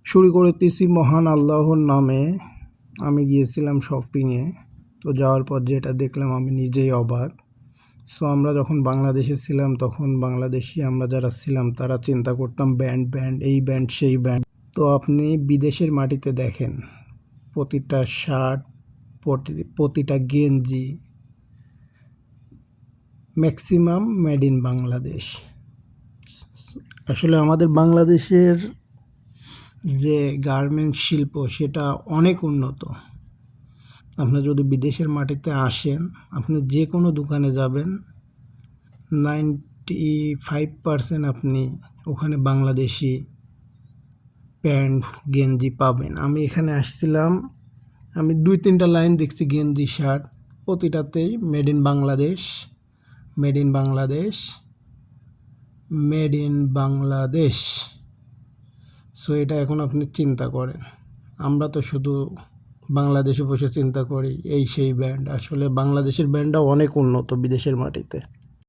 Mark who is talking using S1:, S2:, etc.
S1: শুরু করতেছি মহান আল্লাহর নামে। আমি গিয়েছিলাম শপিংয়ে। তো যাওয়ার পর যেটা দেখলাম আমি নিজেই অবাক। সো আমরা যখন বাংলাদেশে ছিলাম তখন বাংলাদেশি আমরা যারা ছিলাম তারা চিন্তা করতাম ব্যান্ড এই ব্যান্ড সেই ব্যান্ড। তো আপনি বিদেশের মাটিতে দেখেন প্রতিটা শার্ট, প্রতিটা গেঞ্জি ম্যাক্সিমাম মেড ইন বাংলাদেশ। আসলে আমাদের বাংলাদেশের যে গার্মেন্টস শিল্প সেটা অনেক উন্নত। আপনি যদি বিদেশের মাটিতে আসেন, আপনি যে কোনো দোকানে যাবেন, 95% আপনি ওখানে বাংলাদেশি প্যান্ট গেঞ্জি পাবেন। আমি এখানে আসছিলাম, আমি 2-3টা লাইন দেখছি গেঞ্জি শার্ট, প্রতিটাতেই made in Bangladesh, made in Bangladesh, made in Bangladesh. So এটা এখন আপনি চিন্তা করেন, আমরা তো শুধু বাংলাদেশে বসে চিন্তা করি এই সেই ব্র্যান্ড। আসলে বাংলাদেশের ব্র্যান্ডটাও অনেক উন্নত বিদেশের মাটিতে।